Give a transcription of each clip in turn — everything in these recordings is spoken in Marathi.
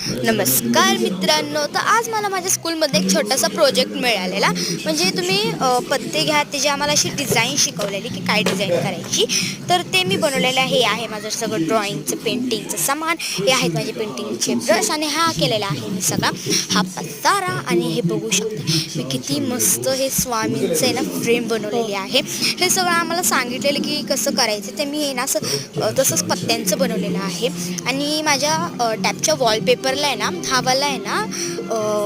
नमस्कार मित्रांनो, तर आज मला माझ्या स्कूलमध्ये एक छोटासा प्रोजेक्ट मिळालेला. म्हणजे तुम्ही पत्ते घ्या, त्याची आम्हाला अशी डिझाईन शिकवलेली की काय डिझाईन करायची. तर ते मी बनवलेलं आहे. हे आहे माझं सगळं ड्रॉइंगचं पेंटिंगचं सामान. हे आहेत माझे पेंटिंगचे ब्रश आणि हा केलेला आहे मी सगळा हा पसारा. आणि हे बघू शकता मी किती मस्त हे स्वामींचं आहे ना फ्रेम बनवलेली आहे. हे सगळं आम्हाला सांगितलेलं की कसं करायचं ते मी हे ना असं तसंच पत्त्यांचं बनवलेलं आहे. आणि माझ्या टॅबच्या वॉलपेपरला आहे ना, हा वाला आहे ना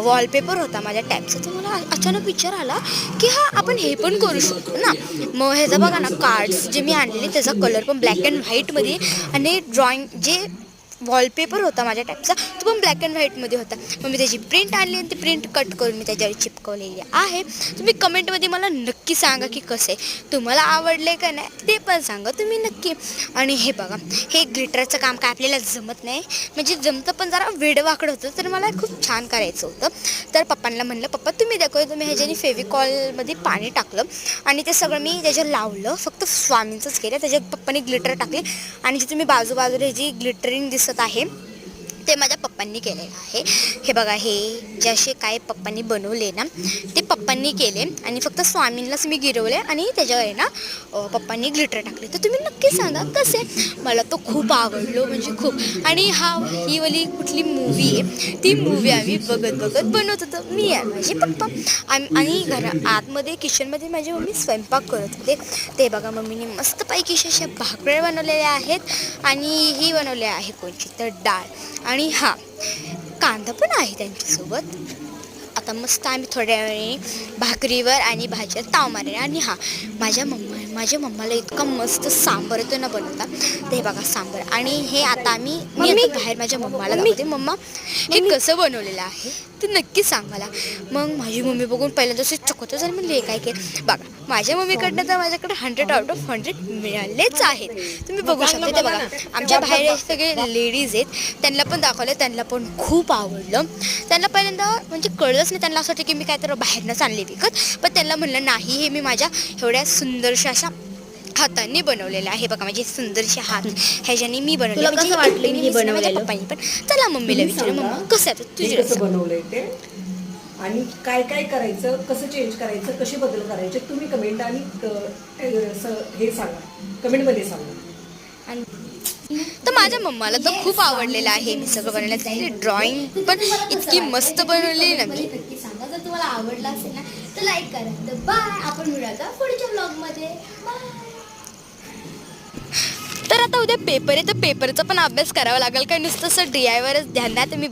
वॉलपेपर होता माझ्या टॅबचा. तर मला अचानक विचार आला की हा आपण हे पण करू शकतो ना. मग ह्याचा बघा ना, कार्ड्स जे मी आणलेले त्याचा कलर पण ब्लॅक अँड व्हाईटमध्ये, आणि ड्रॉइंग जे वॉलपेपर होता माझ्या टाईपचा तो पण ब्लॅक अँड व्हाईटमध्ये होता. मग मी त्याची प्रिंट आणली आणि ती प्रिंट कट करून मी त्याच्यावर चिपकवलेली आहे. तुम्ही कमेंटमध्ये मला नक्की सांगा की कसं आहे, तुम्हाला आवडले का नाही ते पण सांगा तुम्ही नक्की. आणि हे बघा, हे ग्लिटरचं काम काय आपल्याला जमत नाही, म्हणजे जमतं पण जरा वेडवाकडं होतं. तर मला खूप छान करायचं होतं. तर पप्पांना म्हणलं, पप्पा तुम्ही दाखवा. तुम्ही ह्याच्याने फेविकॉलमध्ये पाणी टाकलं आणि ते सगळं मी त्याच्यावर लावलं. फक्त स्वामींचंच केलं. त्याच्यात पप्पांनी ग्लिटर टाकले आणि जे तुम्ही बाजूबाजूला जी ग्लिटरिंग दिसत आहे ते माझ्या पप्पांनी केलेलं आहे. हे बघा, हे जे असे काय पप्पांनी बनवले ना ते पप्पांनी केले आणि फक्त स्वामींनाच मी गिरवले आणि त्याच्यावर आहे ना पप्पांनी ग्लिटर टाकले. तर तुम्ही नक्की सांगा कसे. मला तो खूप आवडलो, म्हणजे खूप. आणि ही वाली कुठली मूवी आहे ती मूवी आम्ही बघत बघत बनवत होतो, मी आणि माझे पप्पा. आणि आतमध्ये किचनमध्ये माझी मम्मी स्वयंपाक करत होते. ते बघा, मम्मीने मस्तपैकी अशा भाकऱ्या बनवलेल्या आहेत आणि ही बनवले आहे कोणची तर डाळ. आणि हा कांदा पण आहे त्यांच्यासोबत. आता मस्त आम्ही थोड्या वेळाने भाकरीवर आणि भाज्या ताव मारले. आणि हा माझ्या मम्माला इतका मस्त सांबार येतो ना बनवता. ते बघा सांबार. आणि हे आता मी आता बाहेर माझ्या मम्माला दाखवते. मम्मा हे कसं बनवलेलं आहे ते नक्की सांग मला. मग माझी मम्मी बघून पहिल्यांदा असे चकोतच झाली. म्हणले काय केलं बघा. माझ्या मम्मीकडनं तर माझ्याकडे 100 आउट ऑफ 100 मिळालेच आहेत. तुम्ही बघू शकता. ते बघा, आमच्या बाहेर सगळे लेडीज आहेत, त्यांना पण दाखवले. त्यांना पण खूप आवडलं. त्यांना पहिल्यांदा म्हणजे कळलंच नाही. त्यांना असं वाटतं की मी काय तर बाहेरनंच आणले विकत. पण त्यांना म्हणलं नाही, हे मी माझ्या एवढ्या सुंदरशा अशा हातांनी बनवलेलं आहे. बघा माझे सुंदरशे हात ह्याच्याने मी बनवले. म्हणजे वाटलं मी बनवलेलं पप्पांनी पण. चला मम्मीला विचारा, मम्मा कसं आहे तुझी कसं बनवलंय ते आणि काय काय करायचं, कसं चेंज करायचं, कसे बदल करायचे, तुम्ही कमेंट आणि हे सांगा, कमेंटमध्ये सांगा. आणि तर माझ्या मम्माला तर खूप आवडलेलं आहे मी सगळं बनवलं. ड्रॉइंग पण इतकी मस्त बनवली ना मी. नक्की सांगा जर तुम्हाला आवडलं असेल ना तर लाईक करा. तर बाय, आपण मिळूया पुढच्या ब्लॉगमध्ये. तर आता उद्या पेपर आहे, तर पेपरचा पण अभ्यास करावा लागेल. काय नुसतं असं DIYवरच ध्यान द्या. तर मी